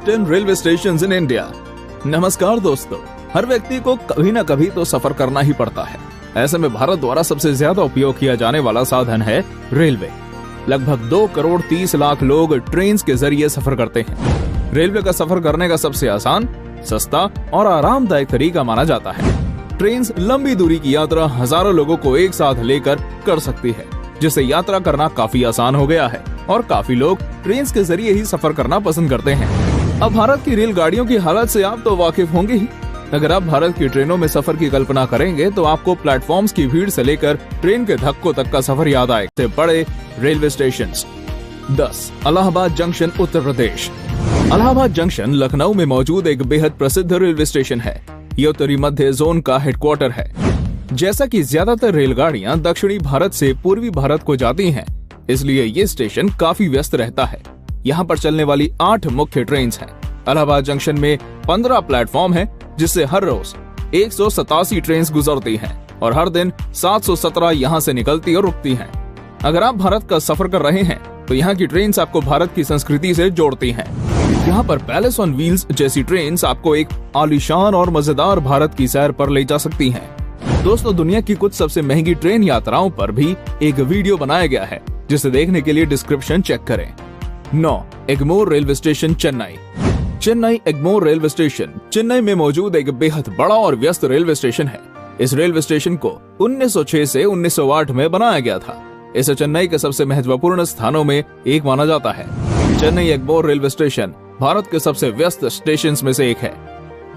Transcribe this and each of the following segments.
Top 10 railway station in India. नमस्कार दोस्तों, हर व्यक्ति को कभी न कभी तो सफर करना ही पड़ता है। ऐसे में भारत द्वारा सबसे ज्यादा उपयोग किया जाने वाला साधन है रेलवे। लगभग 2 करोड़ 30 लाख लोग ट्रेन के जरिए सफर करते हैं। रेलवे का सफर करने का सबसे आसान, सस्ता और आरामदायक तरीका माना जाता है। ट्रेन लंबी दूरी की यात्रा हजारों लोगों को एक साथ लेकर कर सकती है, जिससे यात्रा करना काफी आसान हो गया है और काफी लोग ट्रेन के जरिए ही सफर करना पसंद करते हैं। अब भारत की रेलगाड़ियों की हालत से आप तो वाकिफ होंगे ही। अगर आप भारत की ट्रेनों में सफर की कल्पना करेंगे तो आपको प्लेटफॉर्म्स की भीड़ से लेकर ट्रेन के धक्कों तक का सफर याद आएगा। बड़े railway station. 10. Allahabad junction, Uttar Pradesh. Allahabad junction Lucknow में मौजूद एक बेहद प्रसिद्ध रेलवे स्टेशन है। ये उत्तरी मध्य जोन का हेडक्वार्टर है। जैसा कि ज्यादातर रेलगाड़ियां दक्षिणी भारत से पूर्वी भारत को जाती हैं, इसलिए ये स्टेशन काफी व्यस्त रहता है। यहाँ पर चलने वाली 8 मुख्य ट्रेन हैं। इलाहाबाद जंक्शन में 15 प्लेटफॉर्म है, जिससे हर रोज 187 ट्रेन गुजरती हैं और हर दिन 717 यहाँ से निकलती और रुकती हैं। अगर आप भारत का सफर कर रहे हैं तो यहाँ की ट्रेन आपको भारत की संस्कृति से जोड़ती हैं। यहाँ पर पैलेस ऑन व्हील्स जैसी ट्रेन आपको एक आलीशान और मजेदार भारत की सैर पर ले जा सकती हैं। दोस्तों, दुनिया की कुछ सबसे महंगी ट्रेन यात्राओं पर भी एक वीडियो बनाया गया है, जिसे देखने के लिए डिस्क्रिप्शन चेक करें। 9. Egmore railway station, Chennai. Chennai Egmore railway station Chennai में मौजूद एक बेहद बड़ा और व्यस्त रेलवे स्टेशन है। इस रेलवे स्टेशन को 1906 से 1908 में बनाया गया था। इसे चेन्नई के सबसे महत्वपूर्ण स्थानों में एक माना जाता है। चेन्नई एग्मोर रेलवे स्टेशन भारत के सबसे व्यस्त स्टेशन में से एक है।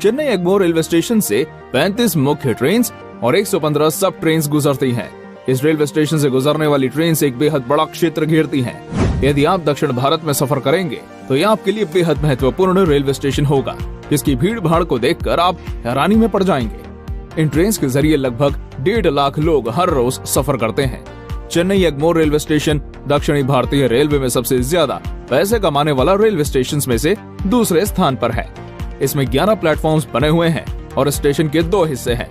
चेन्नई एग्मोर रेलवे स्टेशन से 35 मुख्य ट्रेन और 115 सब ट्रेन गुजरती हैं। इस रेलवे स्टेशन से गुजरने वाली ट्रेन से एक बेहद बड़ा क्षेत्र घेरती हैं। यदि आप दक्षिण भारत में सफर करेंगे तो यह आपके लिए बेहद महत्वपूर्ण रेलवे स्टेशन होगा, जिसकी भीड़ भाड़ को देखकर आप हैरानी में पड़ जाएंगे। इन ट्रेन के जरिए लगभग 1.5 लाख लोग हर रोज सफर करते हैं। चेन्नई एग्मोर रेलवे स्टेशन दक्षिणी भारतीय रेलवे में सबसे ज्यादा पैसे कमाने वाला रेलवे स्टेशन में से दूसरे स्थान पर है। इसमें 11 प्लेटफॉर्म्स बने हुए हैं और स्टेशन के 2 हिस्से हैं।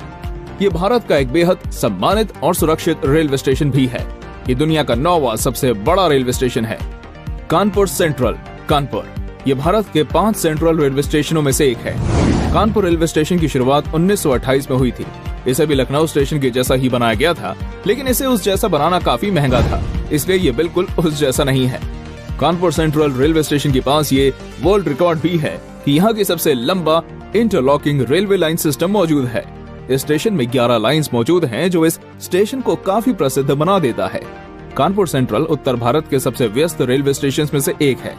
ये भारत का एक बेहद सम्मानित और सुरक्षित रेलवे स्टेशन भी है। ये दुनिया का 9वां सबसे बड़ा रेलवे स्टेशन है। कानपुर सेंट्रल, कानपुर ये भारत के 5 सेंट्रल रेलवे स्टेशनों में से एक है। कानपुर रेलवे स्टेशन की शुरुआत 1928 में हुई थी। इसे भी लखनऊ स्टेशन के जैसा ही बनाया गया था, लेकिन इसे उस जैसा बनाना काफी महंगा था, इसलिए ये बिल्कुल उस जैसा नहीं है। कानपुर सेंट्रल रेलवे स्टेशन के पास ये वर्ल्ड रिकॉर्ड भी है कि यहाँ की सबसे लंबा इंटरलॉकिंग रेलवे लाइन सिस्टम मौजूद है। इस स्टेशन में 11 लाइंस मौजूद हैं, जो इस स्टेशन को काफी प्रसिद्ध बना देता है। कानपुर सेंट्रल उत्तर भारत के सबसे व्यस्त रेलवे स्टेशन में से एक है।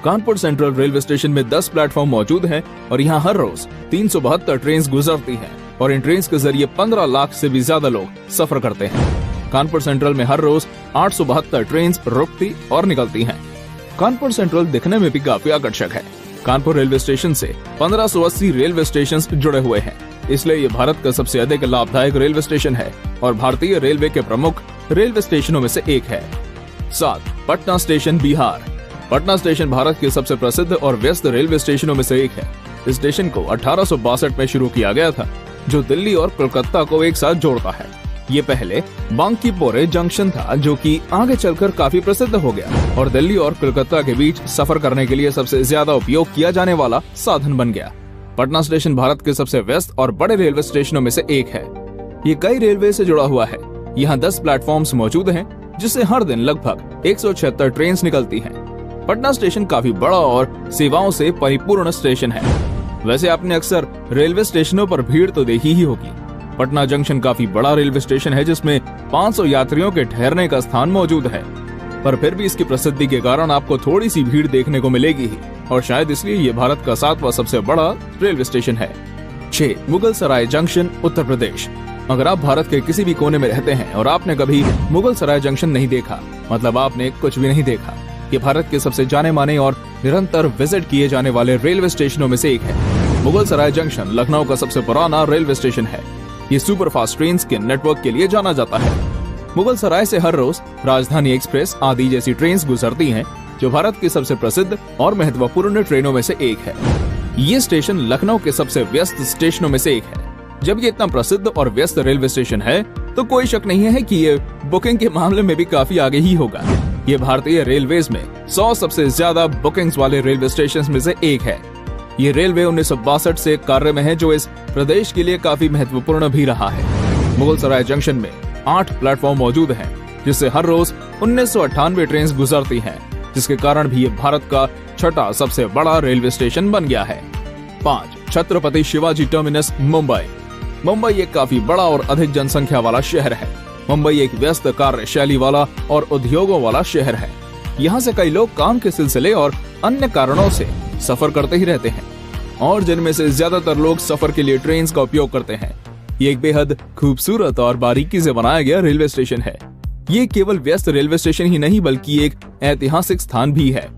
कानपुर सेंट्रल रेलवे स्टेशन में 10 प्लेटफॉर्म मौजूद हैं और यहाँ हर रोज 372 ट्रेन गुजरती हैं और इन ट्रेन के जरिए 15 लाख से भी ज्यादा लोग सफर करते हैं। कानपुर सेंट्रल में हर रोज 872 ट्रेन रुकती और निकलती हैं। कानपुर सेंट्रल दिखने में भी काफी आकर्षक है। कानपुर रेलवे स्टेशन से 1580 रेलवे स्टेशन जुड़े हुए हैं, इसलिए ये भारत का सबसे अधिक लाभदायक रेलवे स्टेशन है और भारतीय रेलवे के प्रमुख रेलवे स्टेशनों में से एक है। 7. पटना स्टेशन, बिहार। पटना स्टेशन भारत के सबसे प्रसिद्ध और व्यस्त रेलवे स्टेशनों में से एक है। इस स्टेशन को 1862 में शुरू किया गया था, जो दिल्ली और कोलकाता को एक साथ जोड़ता है। ये पहले बांकीपोरे जंक्शन था, जो कि आगे चलकर काफी प्रसिद्ध हो गया और दिल्ली और कोलकाता के बीच सफर करने के लिए सबसे ज्यादा उपयोग किया जाने वाला साधन बन गया। पटना स्टेशन भारत के सबसे व्यस्त और बड़े रेलवे स्टेशनों में से एक है। ये कई रेलवे से जुड़ा हुआ है। यहाँ 10 प्लेटफॉर्म्स मौजूद हैं, जिससे हर दिन लगभग 176 ट्रेन निकलती हैं। पटना स्टेशन काफी बड़ा और सेवाओं से परिपूर्ण स्टेशन है। वैसे आपने अक्सर रेलवे स्टेशनों पर भीड़ तो देखी ही होगी। पटना जंक्शन काफी बड़ा रेलवे स्टेशन है, जिसमें 500 यात्रियों के ठहरने का स्थान मौजूद है, पर फिर भी इसकी प्रसिद्धि के कारण आपको थोड़ी सी भीड़ देखने को मिलेगी ही, और शायद इसलिए ये भारत का 7वां सबसे बड़ा रेलवे स्टेशन है। 6. मुगल सराय जंक्शन, उत्तर प्रदेश। अगर आप भारत के किसी भी कोने में रहते हैं और आपने कभी मुगल सराय जंक्शन नहीं देखा, मतलब आपने कुछ भी नहीं देखा। ये भारत के सबसे जाने माने और निरंतर विजिट किए जाने वाले रेलवे स्टेशनों में से एक है। मुगल सराय जंक्शन लखनऊ का सबसे पुराना रेलवे स्टेशन है। ये सुपर फास्ट ट्रेन के नेटवर्क के लिए जाना जाता है। मुगल सराय से हर रोज राजधानी एक्सप्रेस आदि जैसी ट्रेन गुजरती हैं, जो भारत की सबसे प्रसिद्ध और महत्वपूर्ण ट्रेनों में से एक है। ये स्टेशन लखनऊ के सबसे व्यस्त स्टेशनों में से एक है। जब ये इतना प्रसिद्ध और व्यस्त रेलवे स्टेशन है, तो कोई शक नहीं है कि ये बुकिंग के मामले में भी काफी आगे ही होगा। ये भारतीय रेलवेज में 100 सबसे ज्यादा बुकिंग्स वाले रेलवे स्टेशन में से एक है। ये रेलवे 1962 से कार्य में है, जो इस प्रदेश के लिए काफी महत्वपूर्ण भी रहा है। मुगलसराय जंक्शन में 8 प्लेटफॉर्म मौजूद हैं, जिससे हर रोज 1998 ट्रेन गुजरती हैं, जिसके कारण भी ये भारत का छठा सबसे बड़ा रेलवे स्टेशन बन गया है। 5. छत्रपति शिवाजी टर्मिनस, मुंबई। मुंबई एक काफी बड़ा और अधिक जनसंख्या वाला शहर है। मुंबई एक व्यस्त कार्यशैली वाला और उद्योगों वाला शहर है। यहाँ से कई लोग काम के सिलसिले और अन्य कारणों से सफर करते ही रहते हैं, और जिनमें से ज्यादातर लोग सफर के लिए ट्रेन का उपयोग करते हैं। ये एक बेहद खूबसूरत और बारीकी से बनाया गया रेलवे स्टेशन है। ये केवल व्यस्त रेलवे स्टेशन ही नहीं, बल्कि एक ऐतिहासिक स्थान भी है।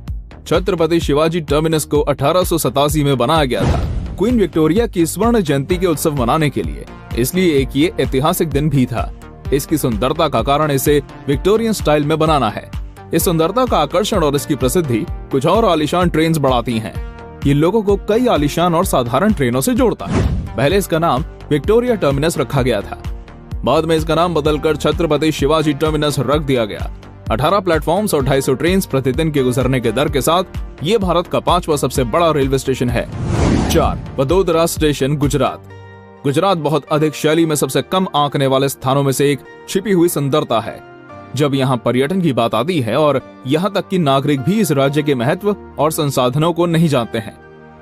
छत्रपति शिवाजी टर्मिनस को 1887 में बनाया गया था, क्वीन विक्टोरिया की स्वर्ण जयंती के उत्सव मनाने के लिए। इसलिए एक ये ऐतिहासिक दिन भी था। इसकी सुंदरता का कारण इसे विक्टोरियन स्टाइल में बनाना है। इस सुंदरता का आकर्षण और इसकी प्रसिद्धि कुछ और आलीशान ट्रेन बढ़ाती हैं। ये लोगों को कई आलीशान और साधारण ट्रेनों से जोड़ता है। पहले इसका नाम विक्टोरिया टर्मिनस रखा गया था, बाद में इसका नाम बदलकर छत्रपति शिवाजी टर्मिनस रख दिया गया। 18 प्लेटफॉर्म्स और 250 ट्रेन प्रतिदिन के गुजरने के दर के साथ ये भारत का 5वां सबसे बड़ा रेलवे स्टेशन है। 4. वडोदरा स्टेशन, गुजरात। गुजरात बहुत अधिक शैली में सबसे कम आंकने वाले स्थानों में से एक छिपी हुई सुंदरता है। जब यहाँ पर्यटन की बात आती है, और यहाँ तक कि नागरिक भी इस राज्य के महत्व और संसाधनों को नहीं जानते हैं।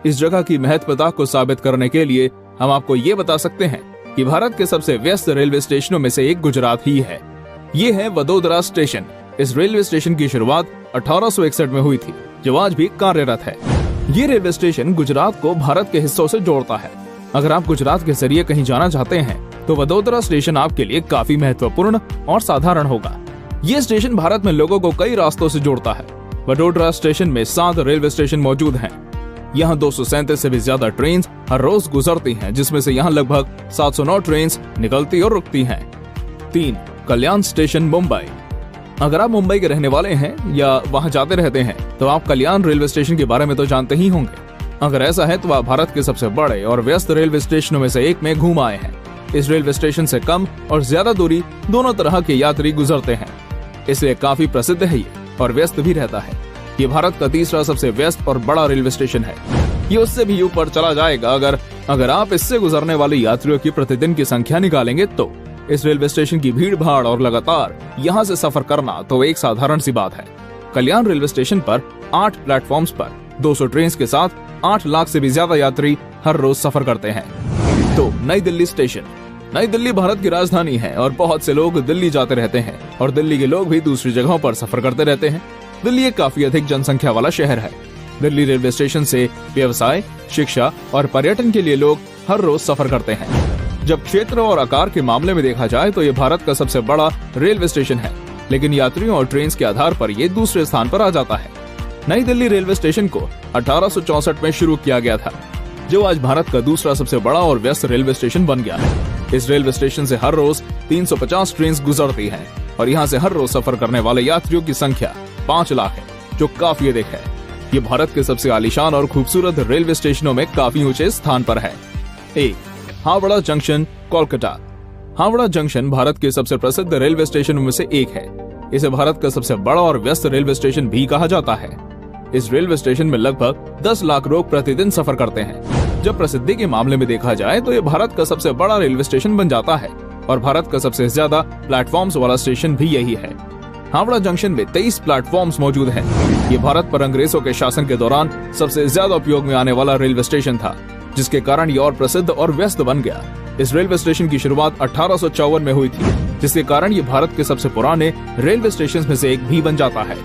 इस जगह की महत्वता को साबित करने के लिए हम आपको ये बता सकते हैं कि भारत के सबसे व्यस्त रेलवे स्टेशनों में से एक गुजरात ही है। ये है वडोदरा स्टेशन। इस रेलवे स्टेशन की शुरुआत 1861 में हुई थी, जो आज भी कार्यरत है। ये रेलवे स्टेशन गुजरात को भारत के हिस्सों से जोड़ता है। अगर आप गुजरात के जरिए कहीं जाना चाहते हैं, तो वडोदरा स्टेशन आपके लिए काफी महत्वपूर्ण और साधारण होगा। ये स्टेशन भारत में लोगों को कई रास्तों से जोड़ता है। वडोदरा स्टेशन में 7 रेलवे स्टेशन मौजूद हैं। यहाँ 237 से भी ज्यादा ट्रेन हर रोज गुजरती हैं, जिसमें से यहाँ लगभग 709 ट्रेन निकलती और रुकती हैं। 3. कल्याण स्टेशन, मुंबई। अगर आप मुंबई के रहने वाले हैं या वहाँ जाते रहते हैं, तो आप कल्याण रेलवे स्टेशन के बारे में तो जानते ही होंगे। अगर ऐसा है तो आप भारत के सबसे बड़े और व्यस्त रेलवे स्टेशनों में से एक में घूम आए हैं। इस रेलवे स्टेशन से कम और ज्यादा दूरी दोनों तरह के यात्री गुजरते हैं, इसलिए काफी प्रसिद्ध है ये और व्यस्त भी रहता है। ये भारत का 3रा सबसे व्यस्त और बड़ा रेलवे स्टेशन है। ये उससे भी ऊपर चला जाएगा अगर आप इससे गुजरने वाले यात्रियों की प्रतिदिन की संख्या निकालेंगे तो। इस रेलवे स्टेशन की भीड़ भाड़ और लगातार यहाँ से सफर करना तो एक साधारण सी बात है। कल्याण रेलवे स्टेशन पर 8 प्लेटफॉर्म्स पर 200 ट्रेन के साथ 8 लाख से भी ज्यादा यात्री हर रोज सफर करते हैं। तो नई दिल्ली स्टेशन। नई दिल्ली भारत की राजधानी है और बहुत से लोग दिल्ली जाते रहते हैं, और दिल्ली के लोग भी दूसरी जगहों पर सफर करते रहते हैं। दिल्ली एक काफी अधिक जनसंख्या वाला शहर है। दिल्ली रेलवे स्टेशन से व्यवसाय, शिक्षा और पर्यटन के लिए लोग हर रोज सफर करते हैं। जब क्षेत्र और आकार के मामले में देखा जाए तो ये भारत का सबसे बड़ा रेलवे स्टेशन है, लेकिन यात्रियों और ट्रेन के आधार पर ये दूसरे स्थान पर आ जाता है। नई दिल्ली रेलवे स्टेशन को 1864 में शुरू किया गया था, जो आज भारत का दूसरा सबसे बड़ा और व्यस्त रेलवे स्टेशन बन गया है। इस रेलवे स्टेशन से हर रोज 350 ट्रेन गुजरती हैं, और यहाँ से हर रोज सफर करने वाले यात्रियों की संख्या 5 लाख है, जो काफी अधिक है। ये भारत के सबसे आलीशान और खूबसूरत रेलवे स्टेशनों में काफी ऊंचे स्थान पर है। 1. हावड़ा जंक्शन, कोलकाता। हावड़ा जंक्शन भारत के सबसे प्रसिद्ध रेलवे स्टेशनों में से एक है। इसे भारत का सबसे बड़ा और व्यस्त रेलवे स्टेशन भी कहा जाता है। इस रेलवे स्टेशन में लगभग 10 लाख लोग प्रतिदिन सफर करते हैं। जब प्रसिद्धि के मामले में देखा जाए तो ये भारत का सबसे बड़ा रेलवे स्टेशन बन जाता है, और भारत का सबसे ज्यादा प्लेटफॉर्म्स वाला स्टेशन भी यही है। हावड़ा जंक्शन में 23 प्लेटफॉर्म्स मौजूद हैं। ये भारत पर अंग्रेजों के शासन के दौरान सबसे ज्यादा उपयोग में आने वाला रेलवे स्टेशन था, जिसके कारण ये और प्रसिद्ध और व्यस्त बन गया। इस रेलवे स्टेशन की शुरुआत 1854 में हुई थी, जिसके कारण ये भारत के सबसे पुराने रेलवे स्टेशन में से एक भी बन जाता है।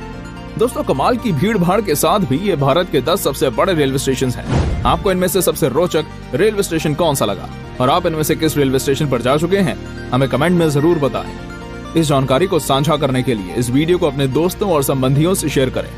दोस्तों, कमाल की भीड़ भाड़ के साथ भी ये भारत के 10 सबसे बड़े रेलवे स्टेशन हैं। आपको इनमें से सबसे रोचक रेलवे स्टेशन कौन सा लगा, और आप इनमें से किस रेलवे स्टेशन पर जा चुके हैं, हमें कमेंट में जरूर बताएं। इस जानकारी को साझा करने के लिए इस वीडियो को अपने दोस्तों और संबंधियों से शेयर करें।